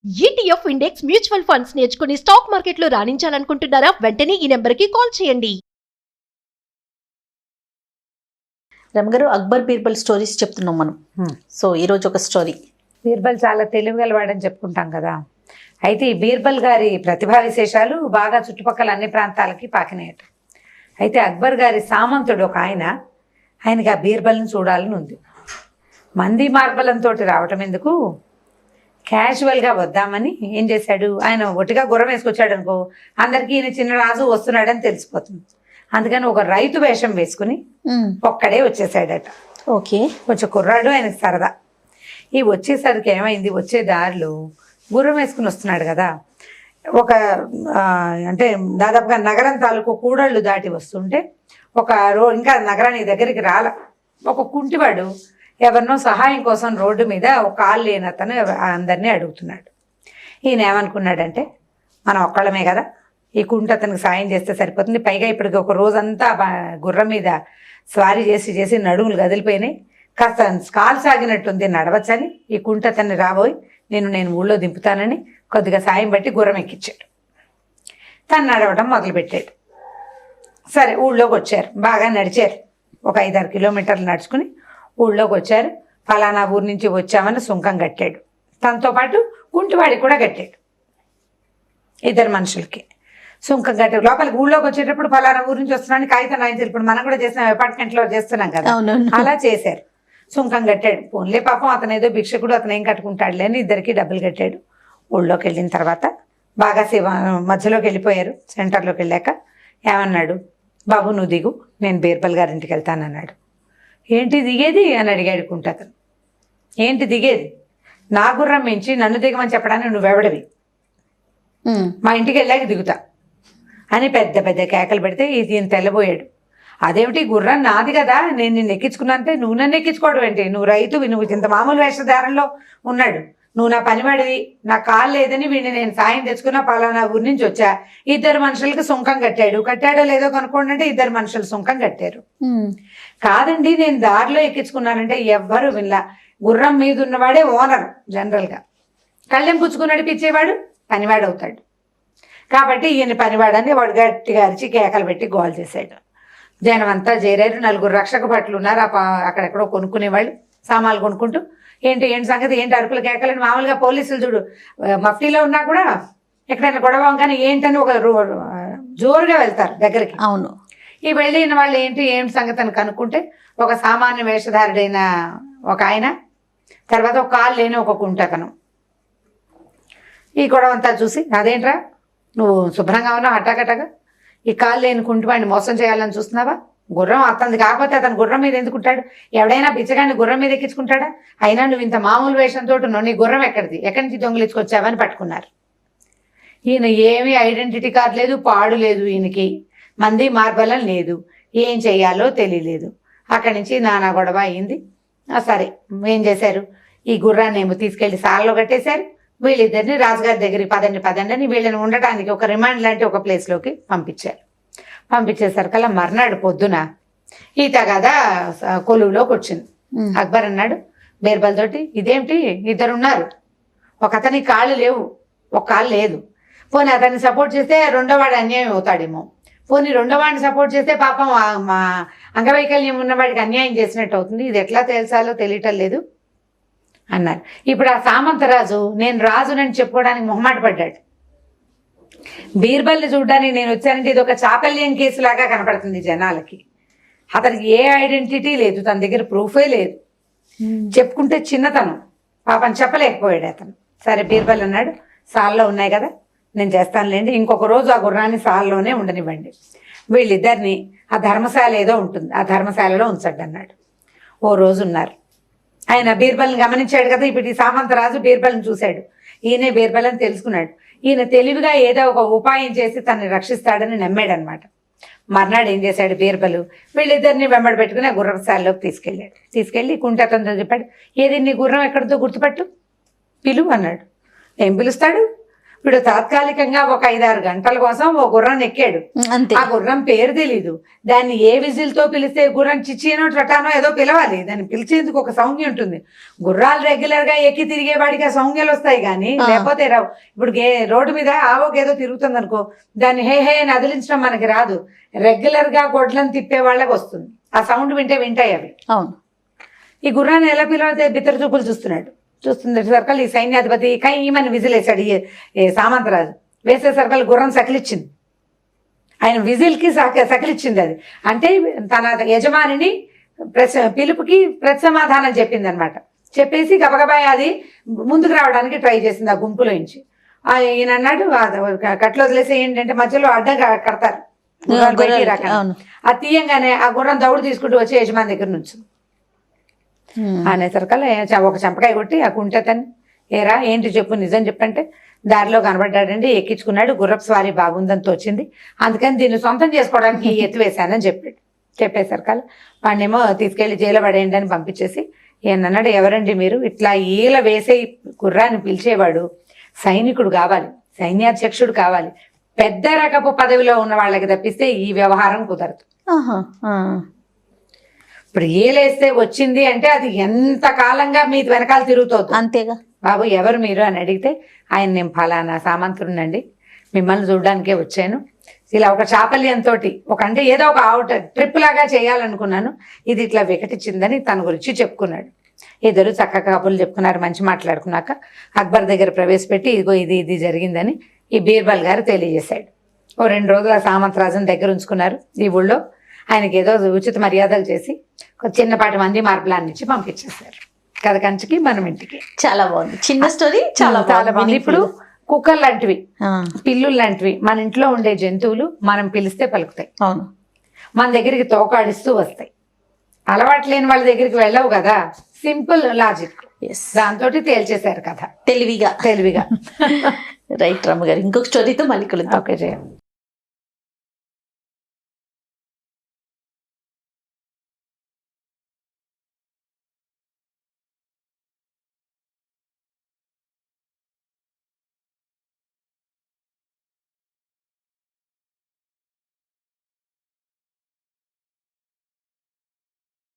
ETF index mutual funds నేర్చుకుని stock మార్కెట్లో రాణించాలనుకుంటున్నారా? వెంటనే ఈ నెంబర్కి కాల్ చేయండి. రమగారు, అక్బర్ బీర్బల్ స్టోరీస్ చెప్తున్నాం మనం. సో ఈరోజు ఒక స్టోరీ. బీర్బల్ చాలా తెలివిగలవాడని చెప్పుకుంటాం కదా. అయితే ఈ బీర్బల్ గారి ప్రతిభా విశేషాలు బాగా చుట్టుపక్కల అన్ని ప్రాంతాలకి పాకినాయట. అయితే అక్బర్ గారి సామంతుడు ఒక ఆయనకి ఆ బీర్బల్ని చూడాలని ఉంది. మంది మార్బలంతో రావటం ఎందుకు, క్యాజువల్గా వద్దామని ఏం చేశాడు, ఆయన ఒట్టిగా గుర్రం వేసుకొచ్చాడు అనుకో, అందరికీ ఈయన చిన్న రాజు వస్తున్నాడని తెలిసిపోతుంది. అందుకని ఒక రైతు వేషం వేసుకుని ఒక్కడే వచ్చేసాడట. ఓకే, కొంచెం కుర్రాడు, ఆయనకి సరదా. ఈ వచ్చేసరికి ఏమైంది, వచ్చే దారిలో గుర్రం వేసుకుని వస్తున్నాడు కదా, ఒక అంటే దాదాపుగా నగరం తాలూకు కూడళ్ళు దాటి వస్తుంటే ఇంకా నగరానికి దగ్గరికి ఒక కుంటివాడు ఎవరినో సహాయం కోసం రోడ్డు మీద ఒక కాళ్ళు లేని అతను అందరినీ అడుగుతున్నాడు. ఈయన ఏమనుకున్నాడంటే, మనం ఒక్కళ్ళమే కదా, ఈ కుంటి అతనికి సాయం చేస్తే సరిపోతుంది. పైగా ఇప్పటికి ఒక రోజంతా గుర్రం మీద స్వారీ చేసి నడుములు కదిలిపోయినాయి, కాస్త కాలు సాగినట్టుంది, నడవచ్చని ఈ కుంటి అతన్ని రాబోయి నేను ఊళ్ళో దింపుతానని కొద్దిగా సాయం బట్టి గుర్రం ఎక్కించాడు. తను నడవడం మొదలుపెట్టాడు. సరే, ఊళ్ళోకి వచ్చారు, బాగా నడిచారు. ఒక 5-6 కిలోమీటర్లు నడుచుకుని ఊళ్ళోకి వచ్చారు. ఫలానా ఊరు నుంచి వచ్చామని సుంకం కట్టాడు. తనతో పాటు కుంటివాడికి కూడా కట్టాడు. 2 మనుషులకి సుంకం కట్టాడు. లోపలికి ఊళ్ళోకి వచ్చేటప్పుడు ఫలానా ఊరు నుంచి వస్తున్నాను కాగితం రాయించారు. ఇప్పుడు మనం కూడా చేసిన అపార్ట్మెంట్లో చేస్తున్నాం కదా, అలా చేశారు. సుంకం కట్టాడు. పోన్లే పాపం, అతను ఏదో భిక్షకుడు, అతను ఏం కట్టుకుంటాడులే అని 2కి డబ్బులు కట్టాడు. ఊళ్ళోకి వెళ్ళిన తర్వాత బాగా మధ్యలోకి వెళ్ళిపోయారు. సెంటర్లోకి వెళ్ళాక ఏమన్నాడు, బాబు నువ్వు దిగు, నేను బీర్బల్ గారింటికి వెళ్తానన్నాడు. ఏంటి దిగేది అని అడిగాడు కుంటి అతను. ఏంటి దిగేది, నా గుర్రం మించి నన్ను దిగమని చెప్పడానికి నువ్వెవడవి, మా ఇంటికి వెళ్ళాక దిగుతా అని పెద్ద పెద్ద కేకలు పెడితే ఈయన తెల్లబోయాడు. అదేమిటి, గుర్రం నాది కదా, నేను నిన్ను ఎక్కించుకున్నానంటే నువ్వు నన్ను ఎక్కించుకోవడం ఏంటి, నువ్వు రైతువి, నువ్వు ఇంత మామూలు వేషధారంలో ఉన్నాడు, నువ్వు నా పనివాడివి, నా కాలు లేదని వీడిని నేను సాయం తెచ్చుకున్నా, పలానా ఊరి నుంచి వచ్చా. 2 మనుషులకి సుంకం కట్టాడో లేదో కనుక్కోండి అంటే 2 మనుషులు సుంకం కట్టారు. కాదండి, నేను దారిలో ఎక్కించుకున్నానంటే ఎవ్వరు వినలా. గుర్రం మీద ఉన్నవాడే ఓనర్, జనరల్గా కళ్ళెం పుచ్చుకుని నడిపించేవాడు పనివాడు అవుతాడు. కాబట్టి ఈయన పనివాడని వాడు గట్టిగా అరిచి కేకలు పెట్టి గోల్ చేశాడు. జనం అంతా చేరారు. 4 రక్షక భటులు ఉన్నారు అక్కడెక్కడో కొనుక్కునేవాళ్ళు, సామాన్లు కొనుక్కుంటూ. ఏంటి సంగతి, ఏంటి అరుపుల కేకలని. మామూలుగా పోలీసులు చూడు మఫ్టీలో ఉన్నా కూడా ఎక్కడైనా గొడవ కానీ ఏంటని ఒక జోరుగా వెళ్తారు దగ్గరికి. అవును, ఈ వెళ్ళిన వాళ్ళు ఏం సంగతి అని కనుక్కుంటే ఒక సామాన్య వేషధారుడైన ఒక ఆయన, తర్వాత ఒక కాలు లేని ఒక కుంటతను. ఈ గొడవ అంతా చూసి, అదేంట్రా నువ్వు శుభ్రంగా ఉన్నావు, హఠాకట్టగా ఈ కాలు లేని కుంటివాడిని మోసం చేయాలని చూస్తున్నావా, గుర్రం అతనిది కాకపోతే అతను గుర్రం మీద ఎందుకుంటాడు, ఎవడైనా బిచ్చగాడిని గుర్రం మీద ఎక్కించుకుంటాడా, అయినా నువ్వు ఇంత మామూలు వేషంతో నీ గుర్రం ఎక్కడిది, ఎక్కడి నుంచి దొంగిలించుకొచ్చావని పట్టుకున్నారు. ఈయన ఏమీ ఐడెంటిటీ కార్డు లేదు, పాడు లేదు, ఈయనకి మంది మార్బలం లేదు, ఏం చెయ్యాలో తెలియలేదు. అక్కడి నుంచి నానా గొడవ అయింది. సరే, ఏం చేశారు, ఈ గుర్రాన్ని ఏమో తీసుకెళ్లి సాలలో కట్టేశారు. వీళ్ళిద్దరిని రాజుగారి దగ్గరికి పదండి అని వీళ్ళని ఉండటానికి ఒక రిమాండ్ లాంటి ఒక ప్లేస్లోకి పంపించారు. పంపించేసరికల్లా మర్నాడు పొద్దున ఈ తగాదా కొలువులోకి వచ్చింది. అక్బర్ అన్నాడు బీర్బల్ తోటి, ఇదేమిటి 2 ఉన్నారు, ఒక అతని కాళ్ళు లేవు, ఒక కాళ్ళు లేదు, పోనీ అతన్ని సపోర్ట్ చేస్తే 2వ వాడు అన్యాయం అవుతాడేమో, పోనీ 2వ వాడిని సపోర్ట్ చేస్తే పాపం మా అంగవైకల్యం ఉన్నవాడికి అన్యాయం చేసినట్టు అవుతుంది, ఇది ఎట్లా తేల్చాలో తెలియటం లేదు అన్నారు. ఇప్పుడు ఆ సామంతరాజు నేను రాజునని చెప్పుకోవడానికి మొహమాట పడ్డాడు. బీర్బల్ని చూడడానికి నేను వచ్చానంటే ఇది ఒక చాకల్యం కేసులాగా కనపడుతుంది జనాలకి. అతనికి ఏ ఐడెంటిటీ లేదు, తన దగ్గర ప్రూఫే లేదు, చెప్పుకుంటే చిన్నతనం, పాపం చెప్పలేకపోయాడు అతను. సరే, బీర్బల్ అన్నాడు సాల్లో ఉన్నాయి కదా, నేను చేస్తానులేండి, ఇంకొక రోజు ఆ గుర్రాన్ని సాల్లోనే ఉండనివ్వండి, వీళ్ళిద్దరిని ఆ ధర్మశాల ఏదో ఉంటుంది ఆ ధర్మశాలలో ఉంచండి అన్నాడు. ఓ రోజు ఉన్నారు. ఆయన బీర్బల్ని గమనించాడు కదా, ఇప్పుడు ఈ సామంతరాజు బీర్బల్ని చూశాడు, ఈయనే బీర్బల్ అని తెలుసుకున్నాడు. ఈయన తెలివిగా ఏదో ఒక ఉపాయం చేసి తనని రక్షిస్తాడని నమ్మాడు అనమాట. మర్నాడు ఏం చేశాడు బీర్బలు, వీళ్ళిద్దరిని వెంబడి పెట్టుకుని ఆ గుర్రశాలలోకి తీసుకెళ్ళి కుంటి అతనితో చెప్పాడు, ఏది నీ గుర్రం ఎక్కడితో గుర్తుపట్టు, పిలువు అన్నాడు. ఏం పిలుస్తాడు, ఇప్పుడు తాత్కాలికంగా ఒక 5-6 గంటల కోసం ఓ గుర్రాన్ని ఎక్కాడు. అంతే. ఆ గుర్రం పేరు తెలీదు. దాన్ని ఏ విజిల్ తో పిలిస్తే గుర్రం చిచ్చినో ట్రటానో ఏదో పిలవాలి. దాన్ని పిలిచేందుకు ఒక సౌంజ్ఞ ఉంటుంది. గుర్రాలు రెగ్యులర్ గా ఎక్కి తిరిగే వాడికి ఆ సౌంజ్ఞలు వస్తాయి కానీ లేకపోతే రావు. ఇప్పుడు రోడ్డు మీద ఆవోకేదో తిరుగుతుంది అనుకో, దాన్ని హే హే అని అదిలించడం మనకి రాదు. రెగ్యులర్ గా గొడ్లను తిప్పే వాళ్ళకి వస్తుంది. ఆ సౌండ్ వింటాయి అవి. అవును. ఈ గుర్రాన్ని ఎలా పిలవతే బిత్తర చూపులు చూస్తుంది సర్కల్. ఈ సైన్యాధిపతి కైమని విజిలేశాడు ఈ సామంతరాజు. వేసే సర్కల్ గుర్రం సకిలిచ్చింది. ఆయన విజిల్కి సకిలిచ్చింది. అది అంటే తన యజమానిని పిలుపుకి ప్రతిసమాధానం చెప్పింది అనమాట. చెప్పేసి గబగబా అది ముందుకు రావడానికి ట్రై చేసింది ఆ గుంపులో నుంచి. ఈయన అన్నాడు కట్లు వదిలేసి ఏంటంటే మధ్యలో అడ్డం కడతారు బయటికి రాక. అది తీయంగానే ఆ గుర్రం దౌడు తీసుకుంటూ వచ్చి యజమాని దగ్గర నుంచి అనేసరికల్లా ఒక చెంపకాయ కొట్టి ఆ కుంటతని ఏరా ఏంటి చెప్పు నిజం చెప్పంటే దారిలో కనబడ్డాడండి, ఎక్కించుకున్నాడు, గుర్రపు స్వారీ బాగుందని తోచింది, అందుకని దీన్ని సొంతం చేసుకోవడానికి ఎత్తివేశానని చెప్పాడు. చెప్పేసరికల్లా వాడినేమో తీసుకెళ్లి జైలు పడేయండి అని పంపించేసి ఏమన్నాడు, ఎవరండి మీరు, ఇట్లా ఈల వేసే గుర్రాన్ని పిలిచేవాడు సైనికుడు కావాలి, సైన్యాధ్యక్షుడు కావాలి, పెద్ద రకపు పదవిలో ఉన్న వాళ్ళకి తప్పిస్తే ఈ వ్యవహారం కుదరదు. ఇప్పుడు ఏలేస్తే వచ్చింది అంటే అది ఎంత కాలంగా మీ వెనకాల తిరుగుతుంది. అంతేగా. బాబు ఎవరు మీరు అని అడిగితే ఆయన నేను ఫలానా సామంతుడునండి, మిమ్మల్ని చూడడానికే వచ్చాను, ఇలా ఒక చాపల్యంతో అంటే ఏదో ఒక ట్రిప్ లాగా చేయాలనుకున్నాను, ఇది ఇట్లా వికటించిందని తన గురించి చెప్పుకున్నాడు. ఇద్దరు చక్కగా కబుర్లు చెప్పుకున్నారు. మంచి మాట్లాడుకున్నాక అక్బర్ దగ్గర ప్రవేశపెట్టి ఇదిగో ఇది జరిగిందని ఈ బీర్బల్ గారు తెలియజేశాడు. ఓ 2 రోజులు ఆ సామంతరాజుని దగ్గర ఉంచుకున్నారు. ఈ ఊళ్ళో ఆయనకి ఏదో ఉచిత మర్యాదలు చేసి చిన్నపాటి మంది మార్పులాన్ని ఇచ్చి పంపించేశారు. కథ కంచికి మనం ఇంటికి. చాలా బాగుంది. చిన్న స్టోరీ చాలా బాగుంది. ఇప్పుడు కుక్కర్ లాంటివి, పిల్లులు లాంటివి మన ఇంట్లో ఉండే జంతువులు మనం పిలిస్తే పలుకుతాయి. అవును. మన దగ్గరికి తోకాడిస్తూ వస్తాయి. అలవాటు లేని వాళ్ళ దగ్గరికి వెళ్ళవు కదా. సింపుల్ లాజిక్, దాంతో తేల్చేశారు కథ తెలివిగా. తెలివిగా. రైట్ రమ్మ గారు, ఇంకొక స్టోరీతో మళ్ళీ కలుద్దాం. ఓకే జయ.